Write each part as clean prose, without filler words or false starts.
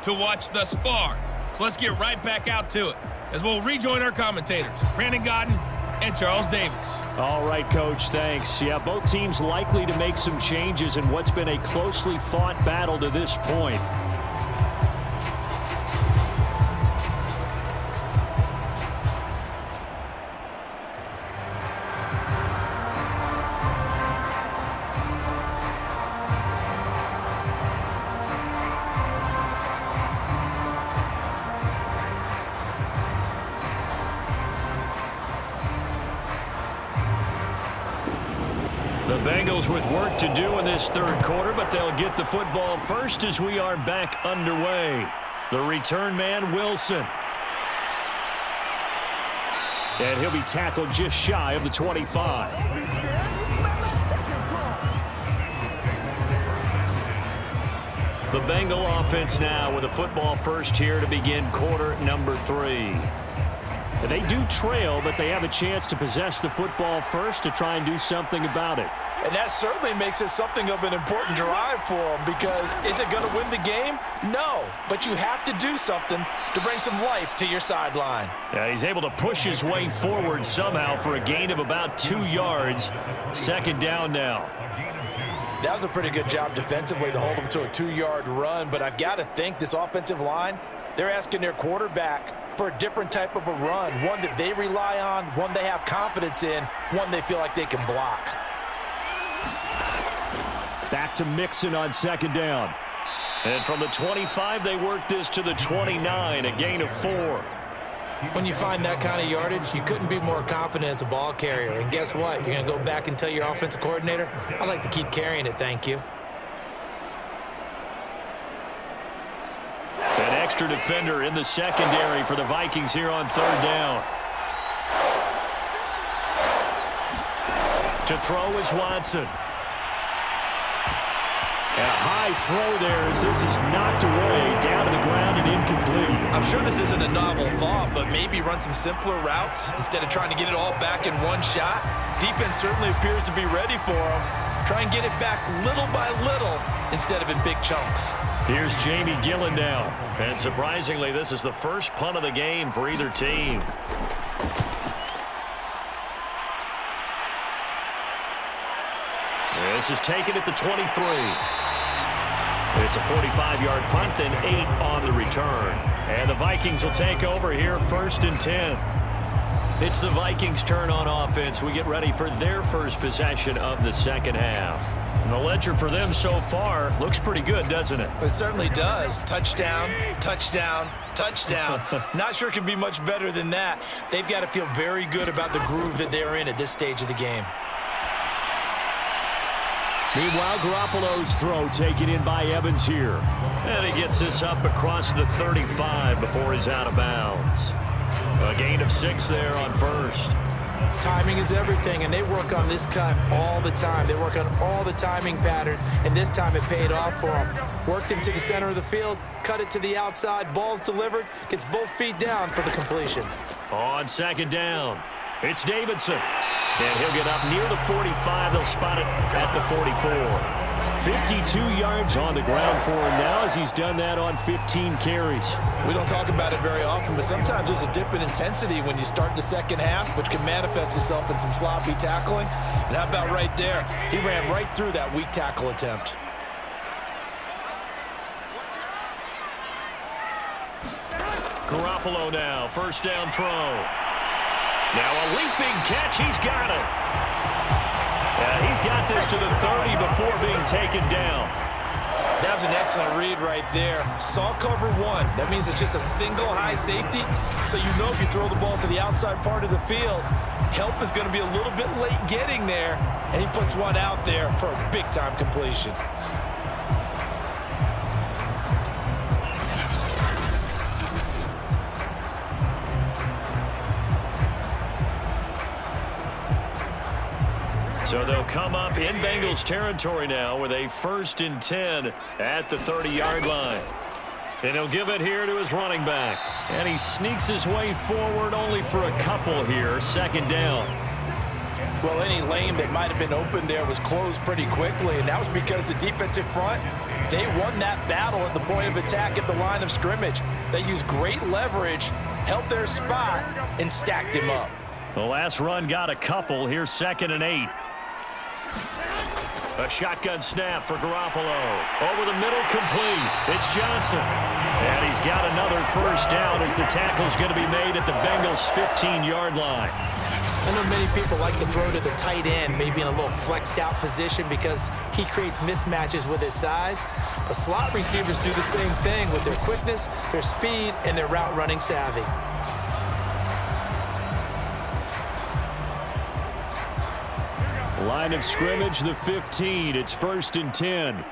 to watch thus far. So let's get right back out to it as we'll rejoin our commentators, Brandon Godden and Charles Davis. All right, Coach, thanks. Yeah, both teams likely to make some changes in what's been a closely fought battle to this point. The Bengals with work to do in this third quarter, but they'll get the football first as we are back underway. The return man, Wilson. And he'll be tackled just shy of the 25. The Bengal offense now with a football first here to begin quarter number 3. They do trail, but they have a chance to possess the football first to try and do something about it. And that certainly makes it something of an important drive for them, because is it going to win the game? No, but you have to do something to bring some life to your sideline. Yeah, he's able to push his way forward somehow for a gain of about 2 yards. Second down now. That was a pretty good job defensively to hold them to a 2-yard run, but I've got to think this offensive line, they're asking their quarterback for a different type of a run, one that they rely on, one they have confidence in, one they feel like they can block. Back to Mixon on second down. And from the 25, they work this to the 29, a gain of 4. When you find that kind of yardage, you couldn't be more confident as a ball carrier. And guess what? You're going to go back and tell your offensive coordinator, I'd like to keep carrying it, thank you. An extra defender in the secondary for the Vikings here on third down. To throw is Watson. And a high throw there as this is knocked away, down to the ground and incomplete. I'm sure this isn't a novel thought, but maybe run some simpler routes instead of trying to get it all back in one shot. Defense certainly appears to be ready for them. Try and get it back little by little instead of in big chunks. Here's Jamie Gillen now. And surprisingly, this is the first punt of the game for either team. This is taken at the 23. It's a 45-yard punt, then 8 on the return. And the Vikings will take over here, 1st and 10. It's the Vikings' turn on offense. We get ready for their first possession of the second half. And the ledger for them so far looks pretty good, doesn't it? It certainly does. Touchdown, touchdown, touchdown. Not sure it can be much better than that. They've got to feel very good about the groove that they're in at this stage of the game. Meanwhile, Garoppolo's throw taken in by Evans here. And he gets this up across the 35 before he's out of bounds. A gain of 6 there on first. Timing is everything, and they work on this cut all the time. They work on all the timing patterns, and this time it paid off for them. Worked him to the center of the field, cut it to the outside, ball's delivered, gets both feet down for the completion. On second down, it's Davidson. And he'll get up near the 45. They'll spot it at the 44. 52 yards on the ground for him now as he's done that on 15 carries. We don't talk about it very often, but sometimes there's a dip in intensity when you start the second half, which can manifest itself in some sloppy tackling. And how about right there? He ran right through that weak tackle attempt. Garoppolo now, first down throw. Now a leaping catch, he's got it. And he's got this to the 30 before being taken down. That was an excellent read right there. Saw cover 1. That means it's just a single high safety. So you know if you throw the ball to the outside part of the field, help is going to be a little bit late getting there. And he puts one out there for a big-time completion. So they'll come up in Bengals territory now with a 1st and 10 at the 30-yard line. And he'll give it here to his running back. And he sneaks his way forward only for a couple here. Second down. Well, any lane that might have been open there was closed pretty quickly, and that was because the defensive front They won that battle at the point of attack at the line of scrimmage. They used great leverage, held their spot, and stacked him up. The last run got a couple. Here's 2nd and 8. A shotgun snap for Garoppolo. Over the middle, complete. It's Johnson. And he's got another first down as the tackle's going to be made at the Bengals' 15-yard line. I know many people like to throw to the tight end, maybe in a little flexed out position because he creates mismatches with his size. But slot receivers do the same thing with their quickness, their speed, and their route running savvy. Line of scrimmage, the 15. It's 1st and 10.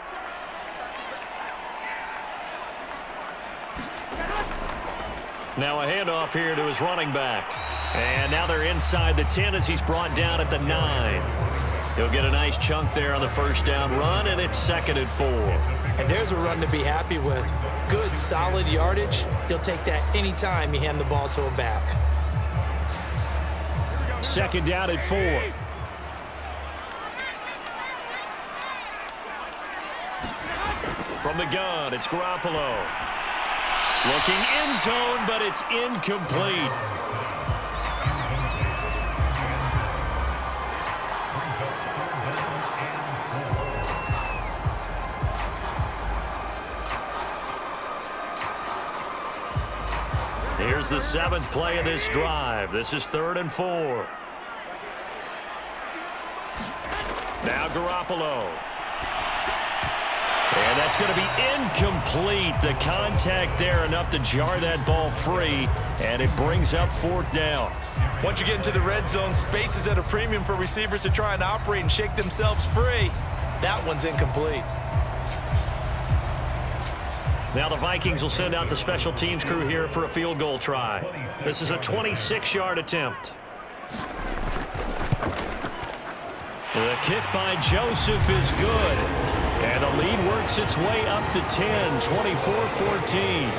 Now a handoff here to his running back. And now they're inside the 10 as he's brought down at the 9. He'll get a nice chunk there on the first down run, and it's 2nd and 4. And there's a run to be happy with. Good, solid yardage. He'll take that anytime you hand the ball to a back. 2nd down at 4. From the gun, it's Garoppolo. Looking end zone, but it's incomplete. Here's the 7th play of this drive. This is 3rd and 4. Now Garoppolo. And that's going to be incomplete. The contact there enough to jar that ball free, and it brings up 4th down. Once you get into the red zone, space is at a premium for receivers to try and operate and shake themselves free. That one's incomplete. Now the Vikings will send out the special teams crew here for a field goal try. This is a 26-yard attempt. The kick by Joseph is good. And the lead works its way up to 10, 24-14.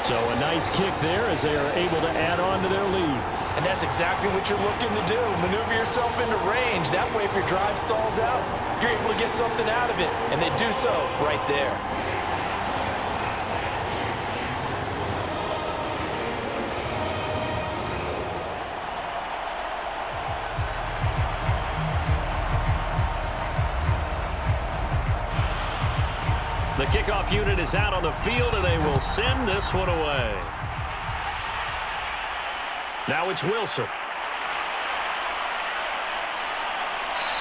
So a nice kick there as they are able to add on to their lead. And that's exactly what you're looking to do. Maneuver yourself into range. That way, if your drive stalls out, you're able to get something out of it. And they do so right there. The kickoff unit is out on the field, and they will send this one away. Now it's Wilson.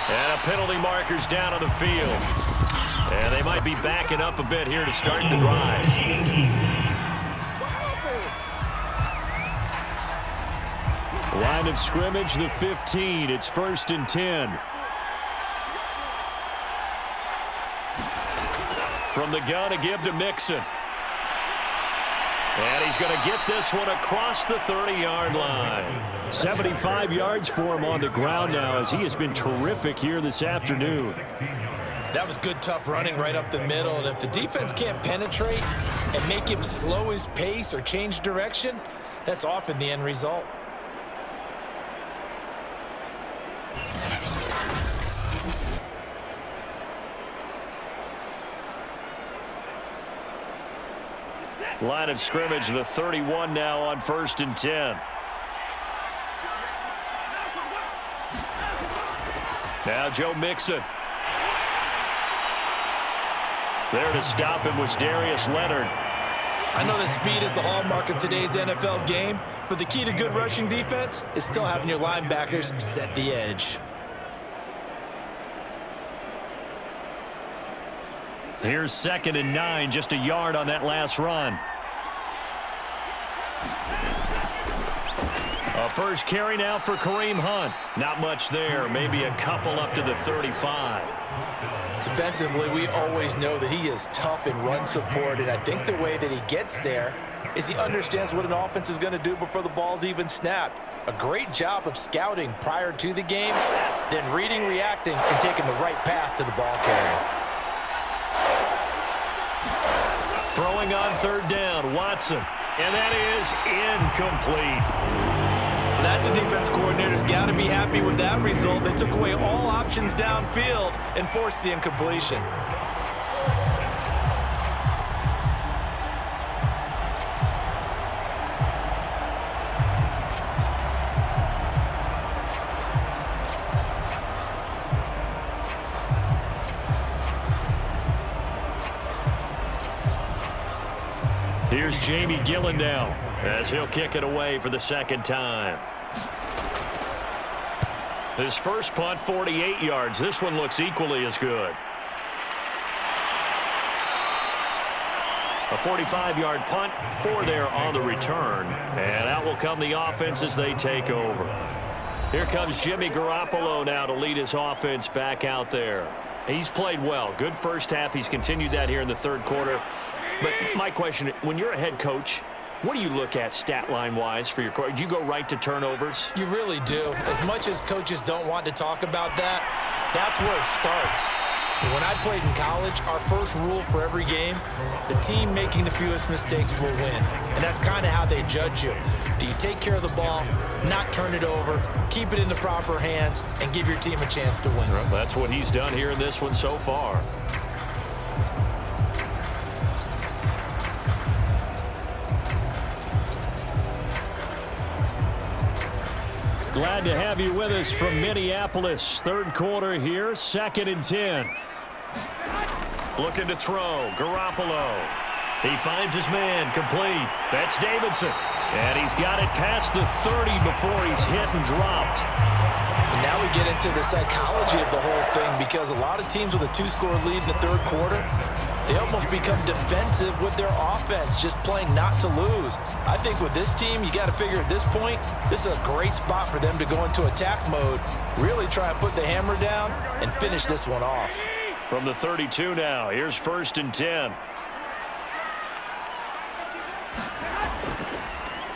And a penalty marker's down on the field. And they might be backing up a bit here to start the drive. Line of scrimmage, the 15. It's 1st and 10. From the gun to give to Mixon. And he's going to get this one across the 30-yard line. 75 yards for him on the ground now as he has been terrific here this afternoon. That was good, tough running right up the middle. And if the defense can't penetrate and make him slow his pace or change direction, that's often the end result. Line of scrimmage, the 31 now on 1st and 10. Now Joe Mixon. There to stop him was Darius Leonard. I know that speed is the hallmark of today's NFL game, but the key to good rushing defense is still having your linebackers set the edge. Here's 2nd and 9, just a yard on that last run. A first carry now for Kareem Hunt. Not much there, maybe a couple up to the 35. Defensively, we always know that he is tough in run support, and I think the way that he gets there is he understands what an offense is going to do before the ball's even snapped. A great job of scouting prior to the game, then reading, reacting, and taking the right path to the ball carrier. Throwing on 3rd down, Watson. And that is incomplete. That's a defense coordinator's got to be happy with that result. They took away all options downfield and forced the incompletion. Here's Jamie Gillen now as he'll kick it away for the second time. His first punt, 48 yards. This one looks equally as good. A 45-yard punt, 4 there on the return. And out will come the offense as they take over. Here comes Jimmy Garoppolo now to lead his offense back out there. He's played well. Good first half. He's continued that here in the third quarter. But my question, when you're a head coach, what do you look at stat line-wise for your coach? Do you go right to turnovers? You really do. As much as coaches don't want to talk about that, that's where it starts. When I played in college, our first rule for every game, the team making the fewest mistakes will win. And that's kind of how they judge you. Do you take care of the ball, not turn it over, keep it in the proper hands, and give your team a chance to win? Well, that's what he's done here in this one so far. Glad to have you with us from Minneapolis. Third quarter here, 2nd and 10. Looking to throw, Garoppolo. He finds his man, complete. That's Davidson. And he's got it past the 30 before he's hit and dropped. And now we get into the psychology of the whole thing, because a lot of teams with a 2-score lead in the third quarter, they almost become defensive with their offense, just playing not to lose. I think with this team, you got to figure at this point, this is a great spot for them to go into attack mode, really try and put the hammer down and finish this one off. From the 32 now, here's 1st and 10.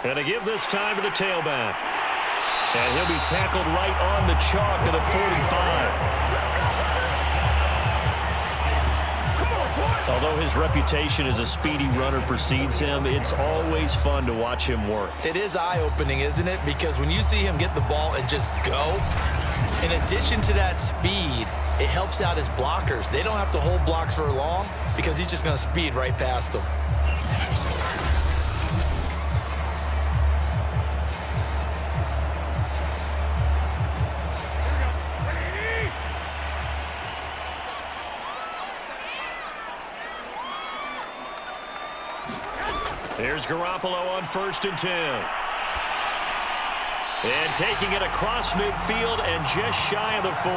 And to give this time to the tailback. And he'll be tackled right on the chalk of the 45. Although his reputation as a speedy runner precedes him, it's always fun to watch him work. It is eye-opening, isn't it? Because when you see him get the ball and just go, in addition to that speed, it helps out his blockers. They don't have to hold blocks for long because he's just going to speed right past them. Here's Garoppolo on 1st and 10. And taking it across midfield and just shy of the 40.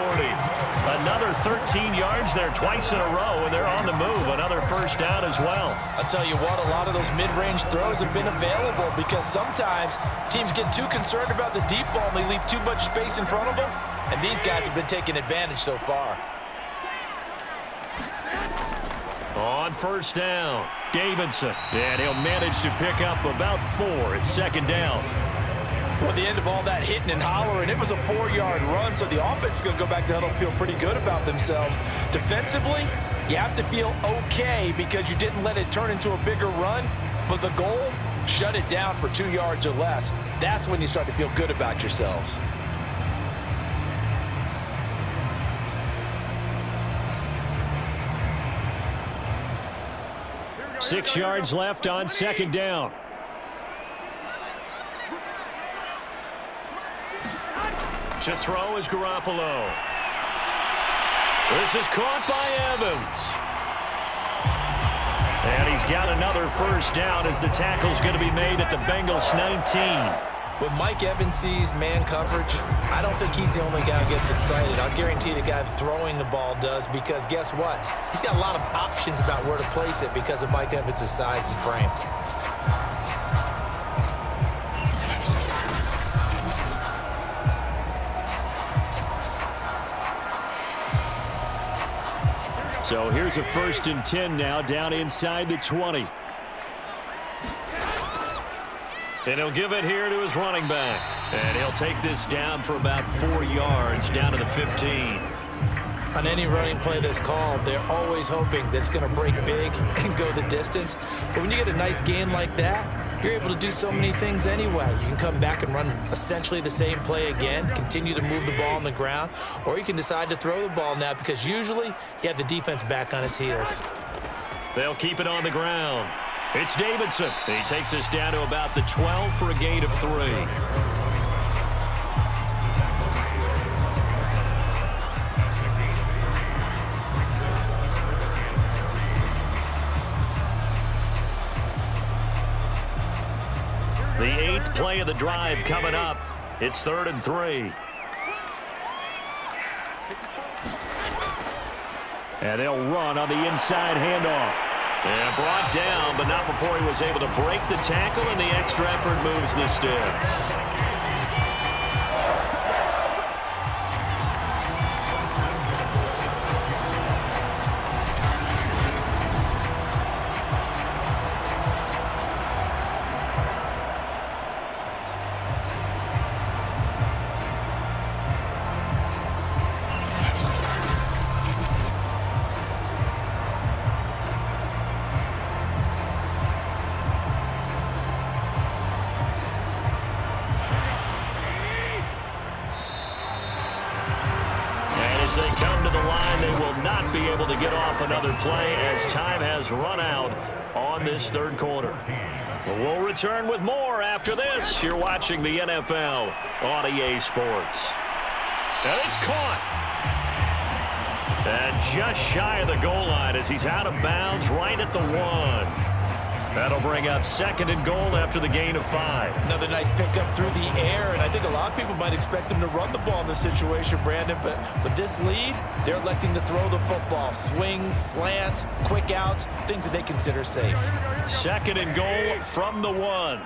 Another 13 yards there twice in a row, and they're on the move. Another first down as well. I'll tell you what, a lot of those mid-range throws have been available because sometimes teams get too concerned about the deep ball and they leave too much space in front of them, and these guys have been taking advantage so far. On 1st down, Davidson. And he'll manage to pick up about 4. It's 2nd down. Well, at the end of all that hitting and hollering, it was a 4-yard run, so the offense is going to go back to huddle and feel pretty good about themselves. Defensively, you have to feel okay because you didn't let it turn into a bigger run, but the goal, shut it down for 2 yards or less. That's when you start to feel good about yourselves. Six yards left on 2nd down. To throw is Garoppolo. This is caught by Evans. And he's got another first down as the tackle's going to be made at the Bengals 19. When Mike Evans sees man coverage, I don't think he's the only guy who gets excited. I'll guarantee the guy throwing the ball does, because guess what? He's got a lot of options about where to place it because of Mike Evans' size and frame. So here's a 1st and 10 now, down inside the 20. And he'll give it here to his running back. And he'll take this down for about 4 yards, down to the 15. On any running play that's called, they're always hoping that it's going to break big and go the distance. But when you get a nice gain like that, you're able to do so many things anyway. You can come back and run essentially the same play again, continue to move the ball on the ground, or you can decide to throw the ball now because usually you have the defense back on its heels. They'll keep it on the ground. It's Davidson. He takes us down to about the 12 for a gain of 3. The 8th play of the drive coming up. It's 3rd and 3. And they'll run on the inside handoff. And brought down, but not before he was able to break the tackle, and the extra effort moves the sticks. As they come to the line, they will not be able to get off another play as time has run out on this 3rd quarter. We'll return with more after this. You're watching the NFL on EA Sports. And it's caught. And just shy of the goal line as he's out of bounds right at the 1. That'll bring up 2nd and goal after the gain of 5. Another nice pickup through the air, and I think a lot of people might expect them to run the ball in this situation, Brandon, but with this lead, they're electing to throw the football. Swings, slants, quick outs, things that they consider safe. 2nd and goal from the 1.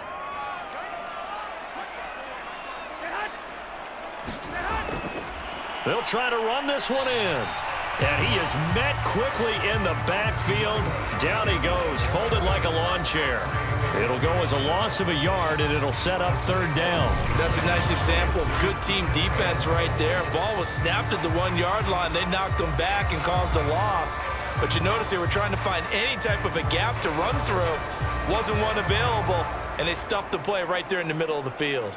They'll try to run this one in. And he is met quickly in the backfield. Down he goes, folded like a lawn chair. It'll go as a loss of a yard, and it'll set up 3rd down. That's a nice example of good team defense right there. Ball was snapped at the 1-yard line. They knocked him back and caused a loss. But you notice they were trying to find any type of a gap to run through. Wasn't one available, and they stuffed the play right there in the middle of the field.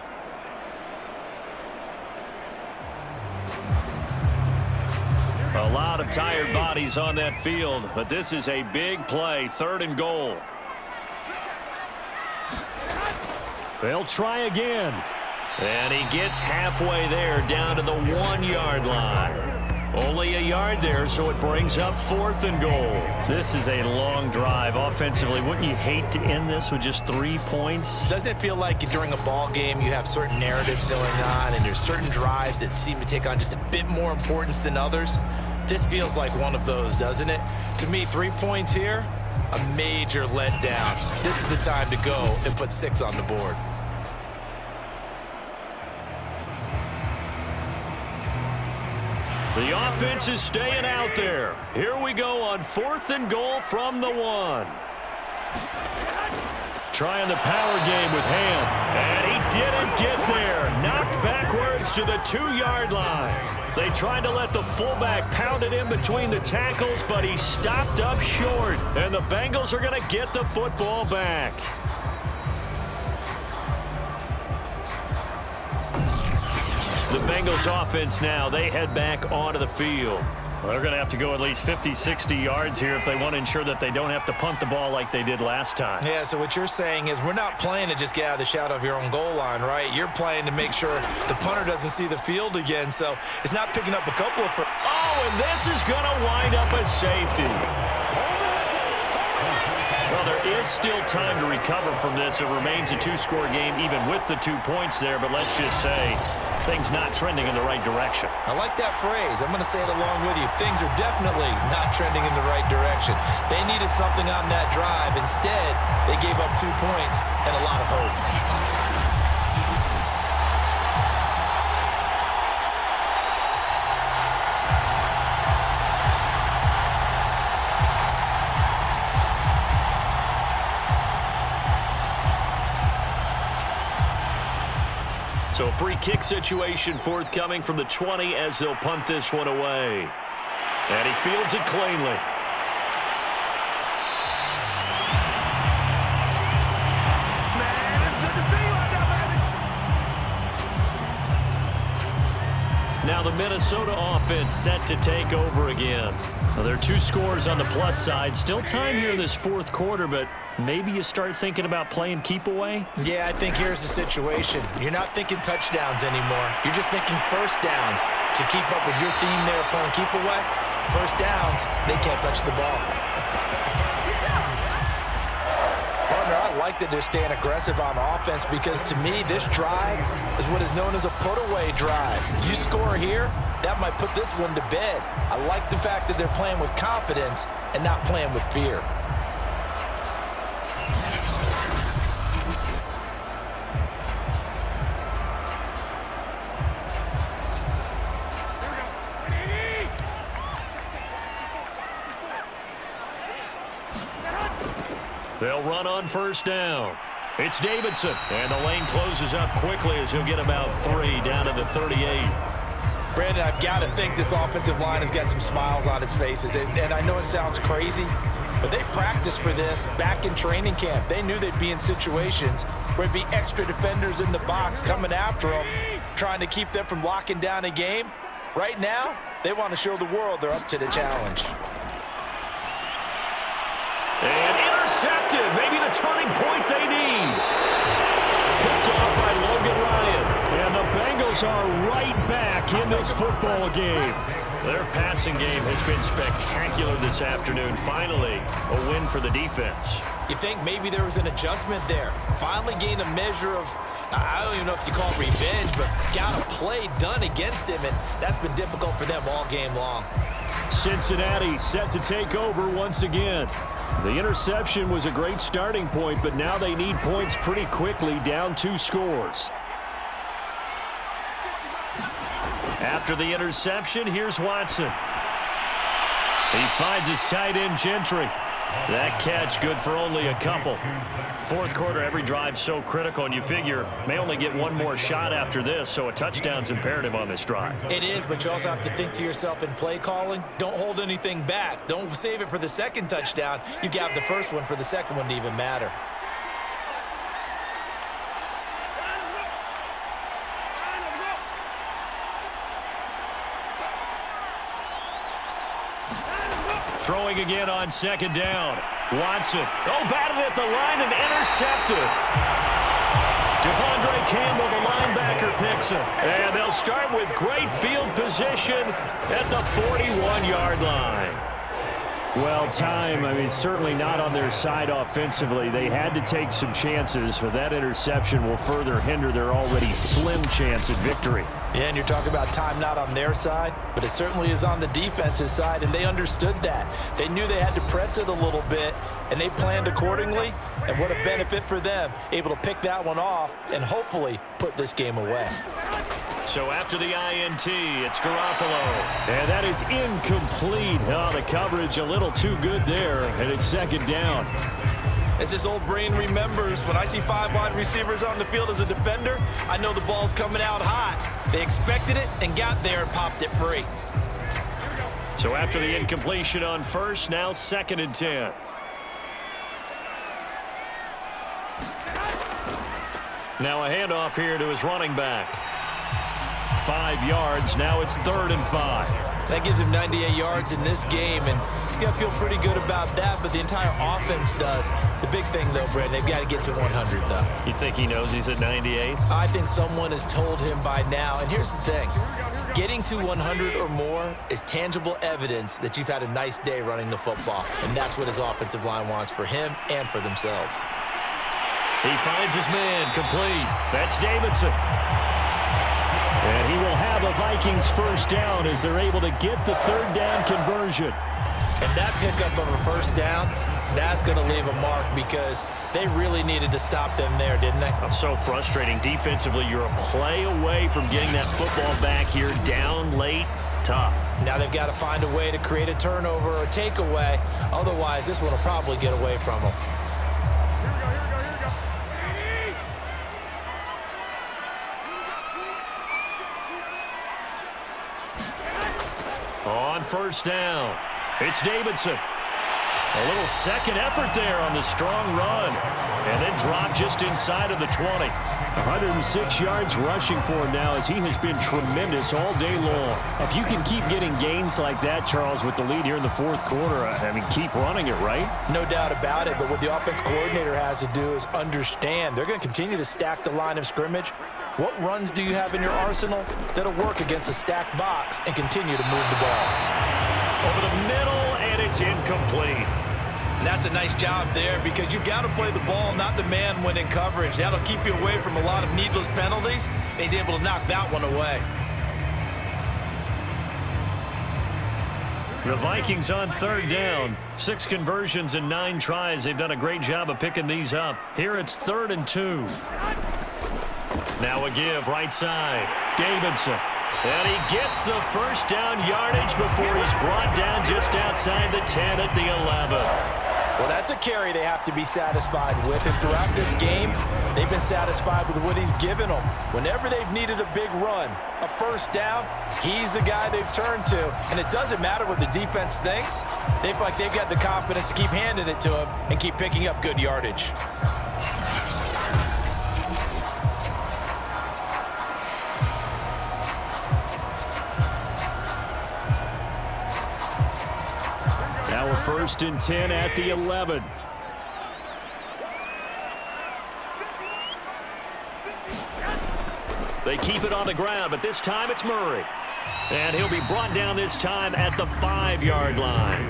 A lot of tired bodies on that field, but this is a big play, 3rd and goal. They'll try again. And he gets halfway there, down to the 1-yard line. Only a yard there, so it brings up 4th and goal. This is a long drive offensively. Wouldn't you hate to end this with just 3 points? Doesn't it feel like during a ball game you have certain narratives going on and there's certain drives that seem to take on just a bit more importance than others? This feels like one of those, doesn't it? To me, 3 points here, a major letdown. This is the time to go and put 6 on the board. The offense is staying out there. Here we go on 4th and goal from the 1. Trying the power game with Ham. And he didn't get there. Knocked backwards to the 2-yard line. They tried to let the fullback pound it in between the tackles, but he stopped up short. And the Bengals are going to get the football back. The Bengals offense now, they head back onto the field. Well, they're going to have to go at least 50, 60 yards here if they want to ensure that they don't have to punt the ball like they did last time. Yeah, so what you're saying is we're not playing to just get out of the shadow of your own goal line, right? You're playing to make sure the punter doesn't see the field again, so it's not picking up a couple of... Oh, and this is going to wind up as safety. Well, there is still time to recover from this. It remains a 2-score game even with the 2 points there, but let's just say things not trending in the right direction. I like that phrase. I'm going to say it along with you. Things are definitely not trending in the right direction. They needed something on that drive. Instead, they gave up 2 points and a lot of hope. So a free kick situation forthcoming from the 20 as they'll punt this one away. And he fields it cleanly. the Minnesota offense set to take over again. Well, there are 2 scores on the plus side. Still time here in this fourth quarter, but maybe you start thinking about playing keep away? Yeah, I think here's the situation. You're not thinking touchdowns anymore. You're just thinking first downs. To keep up with your theme there of playing keep away, first downs, they can't touch the ball. Partner, I like that they're staying aggressive on offense because to me, this drive is what is known as a put-away drive. You score here, that might put this one to bed. I like the fact that they're playing with confidence and not playing with fear. They'll run on first down. It's Davidson, and the lane closes up quickly as he'll get about 3 down to the 38. Brandon, I've got to think this offensive line has got some smiles on its faces. And I know it sounds crazy, but they practiced for this back in training camp. They knew they'd be in situations where it'd be extra defenders in the box coming after them, trying to keep them from locking down a game. Right now, they want to show the world they're up to the challenge. And intercepted. Maybe the turning point they need. Picked off by Logan Ryan. And the Bengals are right back in this football game. Their passing game has been spectacular this afternoon. Finally, a win for the defense. You think maybe there was an adjustment there. Finally gained a measure of, I don't even know if you call it revenge, but got a play done against him, and that's been difficult for them all game long. Cincinnati set to take over once again. The interception was a great starting point, but now they need points pretty quickly, down 2 scores. After the interception, here's Watson. He finds his tight end, Gentry. That catch good for only a couple. Fourth quarter, every drive so critical, and you figure may only get one more shot after this, so a touchdown's imperative on this drive. It is, but you also have to think to yourself in play calling, don't hold anything back. Don't save it for the second touchdown. You got the first one for the second one to even matter. Throwing again on second down. Watson. Oh, batted at the line and intercepted. Devondre Campbell, the linebacker, picks him. And they'll start with great field position at the 41-yard line. Well, certainly not on their side offensively. They had to take some chances, but that interception will further hinder their already slim chance at victory. Yeah, and you're talking about time not on their side, but it certainly is on the defense's side, and they understood that. They knew they had to press it a little bit, and they planned accordingly, and what a benefit for them, able to pick that one off and hopefully put this game away. So after the INT, it's Garoppolo. And that is incomplete. Oh, the coverage a little too good there, and it's second down. As this old brain remembers, when I see 5 wide receivers on the field as a defender, I know the ball's coming out hot. They expected it and got there and popped it free. So after the incompletion on first, now 2nd and 10. Now a handoff here to his running back. 5 yards. Now it's 3rd and 5. That gives him 98 yards in this game, and he's got to feel pretty good about that, but the entire offense does. The big thing, though, Brandon, they've got to get to 100, though. You think he knows he's at 98? I think someone has told him by now, and here's the thing. Getting to 100 or more is tangible evidence that you've had a nice day running the football, and that's what his offensive line wants for him and for themselves. He finds his man, complete. That's Davidson. And he will have a Vikings first down as they're able to get the 3rd down conversion. And that pickup of a first down, that's going to leave a mark because they really needed to stop them there, didn't they? So frustrating. Defensively, you're a play away from getting that football back here down late. Tough. Now they've got to find a way to create a turnover or a takeaway. Otherwise, this one will probably get away from them. On first down, it's Davidson. A little second effort there on the strong run. And then drop just inside of the 20. 106 yards rushing for him now as he has been tremendous all day long. If you can keep getting gains like that, Charles, with the lead here in the fourth quarter, I mean, keep running it, right? No doubt about it, but what the offense coordinator has to do is understand they're going to continue to stack the line of scrimmage. What runs do you have in your arsenal that'll work against a stacked box and continue to move the ball? Over the middle, and it's incomplete. And that's a nice job there because you've got to play the ball, not the man when in coverage. That'll keep you away from a lot of needless penalties, and he's able to knock that one away. The Vikings on third down. 6 conversions and 9 tries. They've done a great job of picking these up. Here it's 3rd and 2. Now a give right side. Davidson. And he gets the first down yardage before he's brought down just outside the 10 at the 11. Well, that's a carry they have to be satisfied with. And throughout this game, they've been satisfied with what he's given them. Whenever they've needed a big run, a first down, he's the guy they've turned to. And it doesn't matter what the defense thinks. They feel like they've got the confidence to keep handing it to him and keep picking up good yardage. Now a 1st and 10 at the 11. They keep it on the ground, but this time it's Murray. And he'll be brought down this time at the 5-yard line.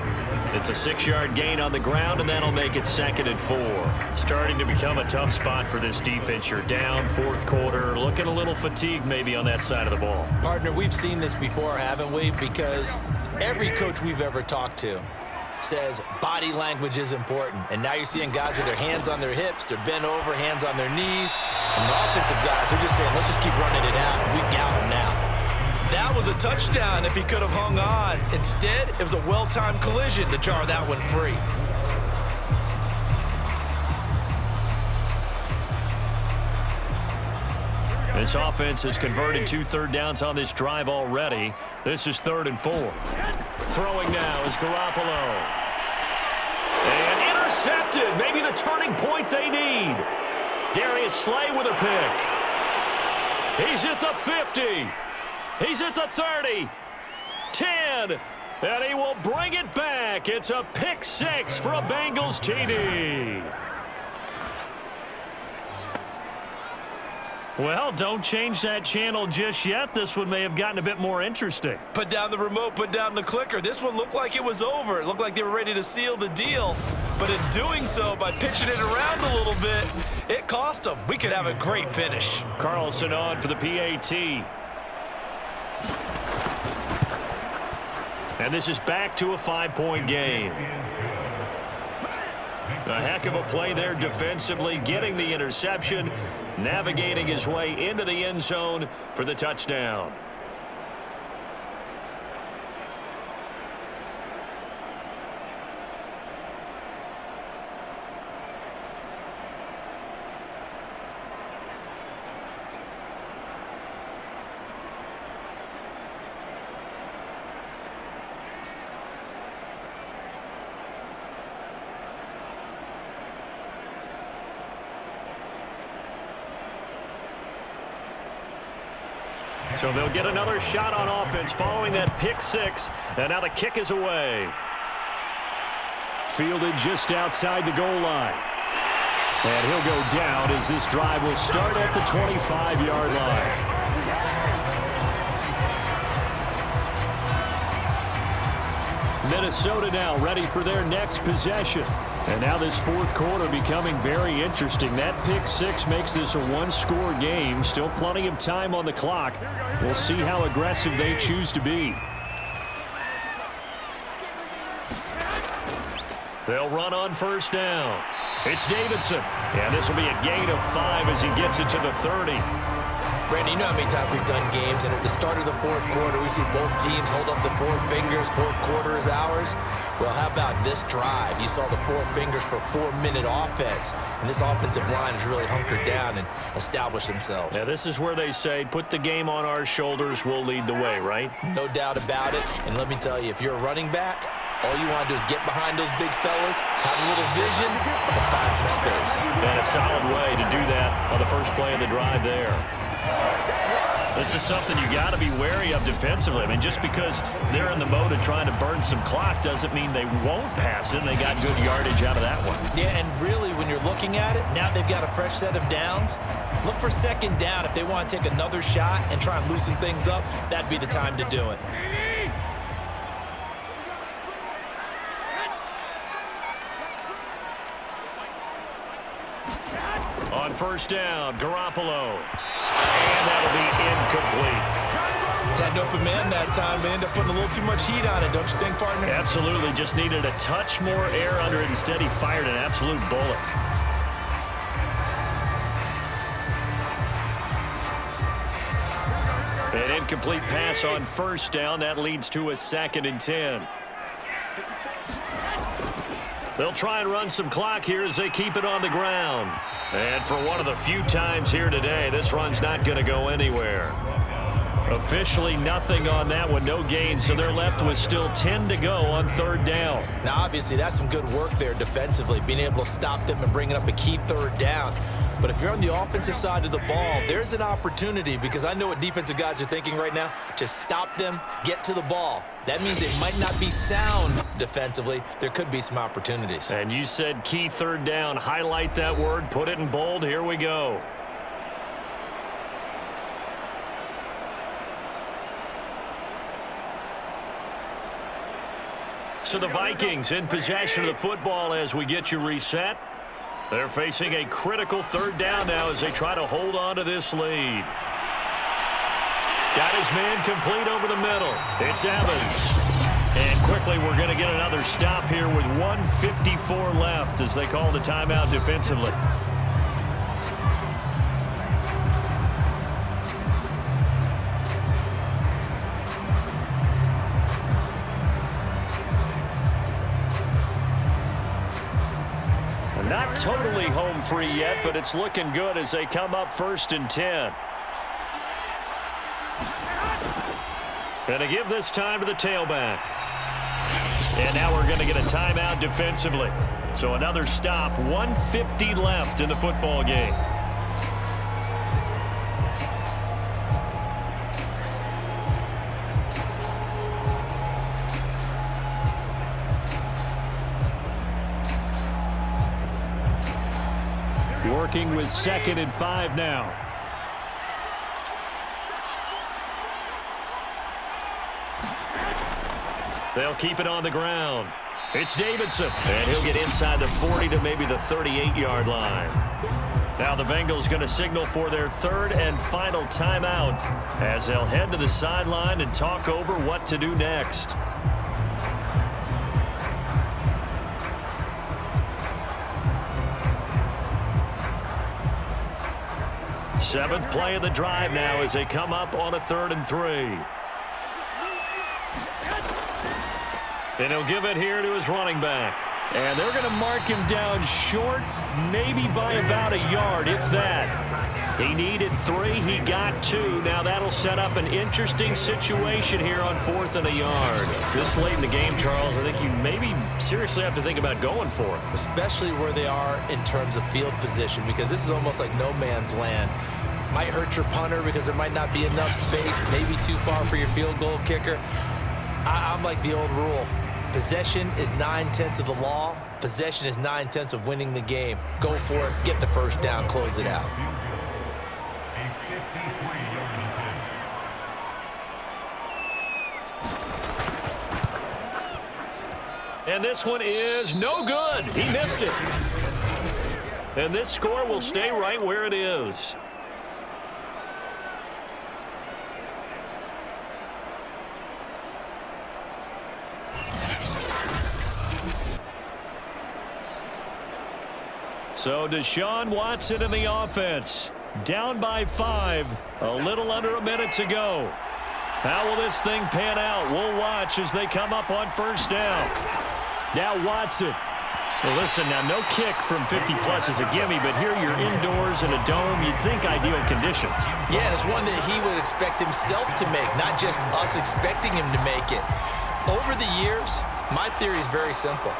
It's a 6-yard gain on the ground, and that'll make it 2nd and 4. Starting to become a tough spot for this defense. You're down, 4th quarter, looking a little fatigued maybe on that side of the ball. Partner, we've seen this before, haven't we? Because every coach we've ever talked to says body language is important. And now you're seeing guys with their hands on their hips, they're bent over, hands on their knees. And the offensive guys are just saying, let's just keep running it out. We've got them now. That was a touchdown if he could have hung on. Instead, it was a well-timed collision to jar that one free. This offense has converted 2 third downs on this drive already. This is 3rd and 4. Throwing now is Garoppolo. And intercepted. Maybe the turning point they need. Darius Slay with a pick. He's at the 50. He's at the 30. 10. And he will bring it back. It's a pick 6 for a Bengals TD. Well, don't change that channel just yet. This one may have gotten a bit more interesting. Put down the remote, put down the clicker. This one looked like it was over. It looked like they were ready to seal the deal. But in doing so, by pitching it around a little bit, it cost them. We could have a great finish. Carlson on for the PAT. And this is back to a 5-point game. A heck of a play there defensively, getting the interception, navigating his way into the end zone for the touchdown. So they'll get another shot on offense following that pick 6. And now the kick is away. Fielded just outside the goal line. And he'll go down as this drive will start at the 25-yard line. Minnesota now ready for their next possession. And now this 4th quarter becoming very interesting. That pick 6 makes this a 1-score game. Still plenty of time on the clock. We'll see how aggressive they choose to be. They'll run on 1st down. It's Davidson. And this will be a gain of 5 as he gets it to the 30. Brandon, you know how many times we've done games, and at the start of the 4th quarter, we see both teams hold up the 4 fingers, 4th quarter is ours. Well, how about this drive? You saw the 4 fingers for 4-minute offense, and this offensive line has really hunkered down and established themselves. Now, this is where they say, put the game on our shoulders, we'll lead the way, right? No doubt about it, and let me tell you, if you're a running back, All you want to do is get behind those big fellas, have a little vision, and find some space. And a solid way to do that on the first play of the drive there. This is something you got to be wary of defensively. I mean, just because they're in the mode of trying to burn some clock doesn't mean they won't pass it. And they got good yardage out of that one. Yeah, and really, when you're looking at it, now they've got a fresh set of downs. Look for second down. If they want to take another shot and try and loosen things up, that'd be the time to do it. On first down, Garoppolo. And that'll be incomplete. Had an open man that time, but ended up putting a little too much heat on it, don't you think, partner? Absolutely. Just needed a touch more air under it. Instead, he fired an absolute bullet. An incomplete pass on first down. That leads to a 2nd and 10. They'll try and run some clock here as they keep it on the ground. And for one of the few times here today, this run's not going to go anywhere. Officially nothing on that one, no gain, so they're left with still 10 to go on third down. Now, obviously, that's some good work there defensively, being able to stop them and bringing up a key third down. But if you're on the offensive side of the ball, there's an opportunity, because I know what defensive guys are thinking right now. Just stop them, get to the ball. That means it might not be sound defensively. There could be some opportunities. And you said key third down. Highlight that word, put it in bold. Here we go. So the Vikings in possession of the football as we get you reset. They're facing a critical third down now as they try to hold on to this lead. Got his man complete over the middle. It's Evans. And quickly we're going to get another stop here with 1:54 left as they call the timeout defensively. Not totally home free yet, but it's looking good as they come up 1st and 10. Going to give this time to the tailback. And now we're going to get a timeout defensively. So another stop, 1:50 left in the football game. Working with 2nd and 5 now. They'll keep it on the ground. It's Davidson. And he'll get inside the 40 to maybe the 38-yard line. Now the Bengals going to signal for their 3rd and final timeout as they'll head to the sideline and talk over what to do next. Seventh play of the drive now as they come up on a 3rd and 3. And he'll give it here to his running back. And they're going to mark him down short, maybe by about a yard, if that. He needed 3. He got 2. Now that'll set up an interesting situation here on 4th and a yard. This late in the game, Charles, I think you maybe seriously have to think about going for it. Especially where they are in terms of field position, because this is almost like no man's land. Might hurt your punter because there might not be enough space, maybe too far for your field goal kicker. I'm like the old rule. Possession is 9/10 of the law. Possession is 9/10 of winning the game. Go for it. Get the first down. Close it out. And this one is no good. He missed it. And this score will stay right where it is. So Deshaun Watson in the offense. Down by 5. A little under a minute to go. How will this thing pan out? We'll watch as they come up on first down. Now Watson. Well, listen, now no kick from 50-plus is a gimme, but here you're indoors in a dome. You'd think ideal conditions. Yeah, it's one that he would expect himself to make, not just us expecting him to make it. Over the years, My theory is very simple.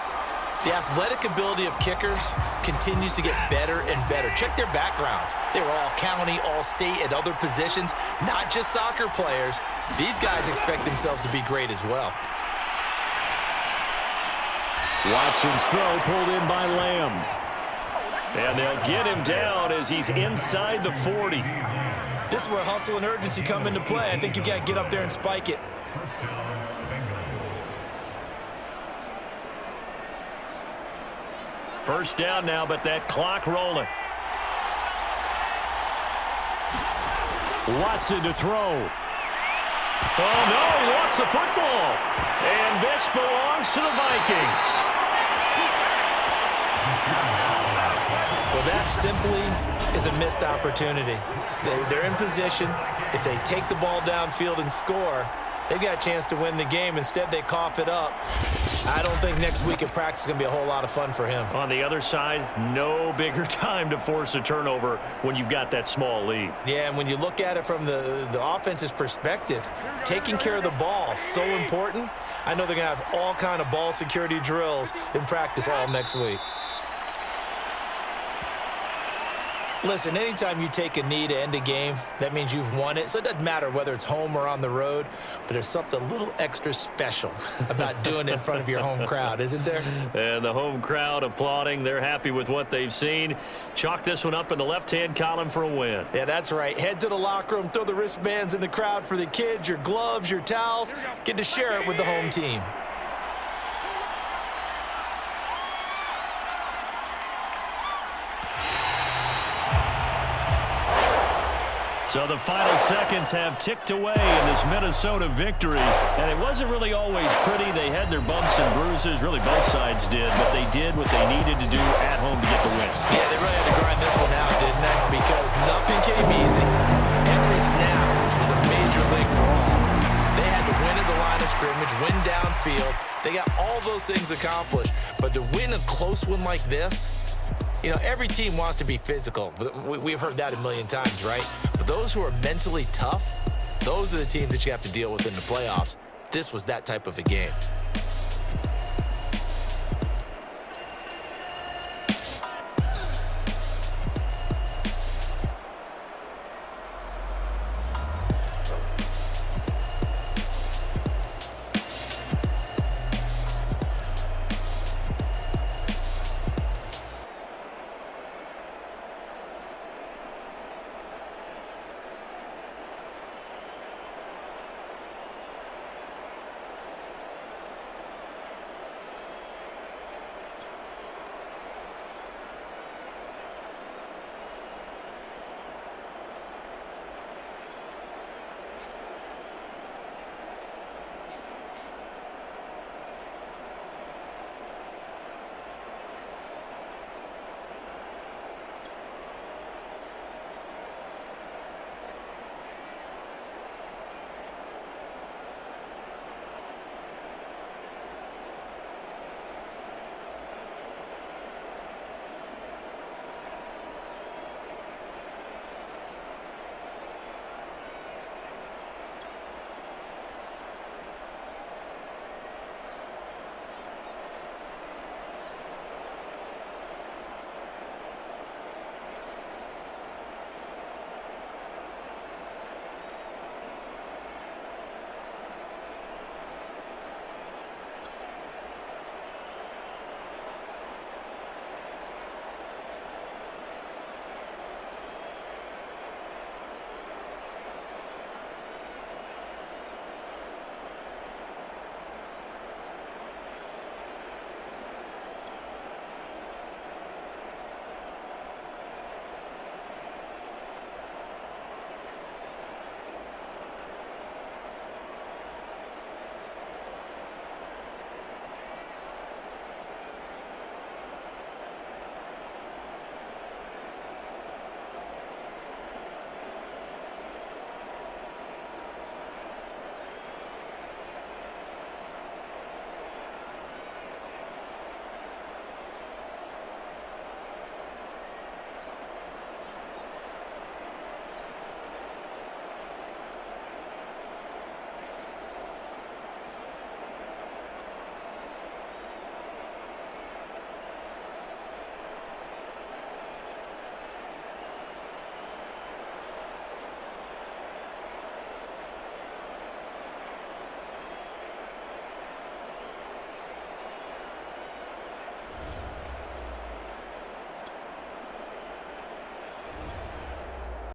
The athletic ability of kickers continues to get better and better. Check their backgrounds. They were all county, all state, at other positions, not just soccer players. These guys expect themselves to be great as well. Watson's throw pulled in by Lamb. And they'll get him down as he's inside the 40. This is where hustle and urgency come into play. I think you've got to get up there and spike it. First down now, but that clock rolling. Watson to throw. Oh, no, he lost the football. And this belongs to the Vikings. Well, that simply is a missed opportunity. They're in position. If they take the ball downfield and score, they've got a chance to win the game. Instead, they cough it up. I don't think next week at practice is going to be a whole lot of fun for him. On the other side, no bigger time to force a turnover when you've got that small lead. Yeah, and when you look at it from the offense's perspective, taking care of the ball is so important. I know they're going to have all kind of ball security drills in practice all next week. Listen, anytime you take a knee to end a game, that means you've won it. So it doesn't matter whether it's home or on the road, but there's something a little extra special about doing it in front of your home crowd, isn't there? And the home crowd applauding. They're happy with what they've seen. Chalk this one up in the left-hand column for a win. Yeah, that's right. Head to the locker room, throw the wristbands in the crowd for the kids, your gloves, your towels. Get to share it with the home team. So the final seconds have ticked away in this Minnesota victory. And it wasn't really always pretty. They had their bumps and bruises. Really, both sides did. But they did what they needed to do at home to get the win. Yeah, they really had to grind this one out, didn't they? Because nothing came easy. Every snap was a major league brawl. They had to win at the line of scrimmage, win downfield. They got all those things accomplished. But to win a close one like this, you know, every team wants to be physical. We've heard that a million times, right? But those who are mentally tough, those are the teams that you have to deal with in the playoffs. This was that type of a game.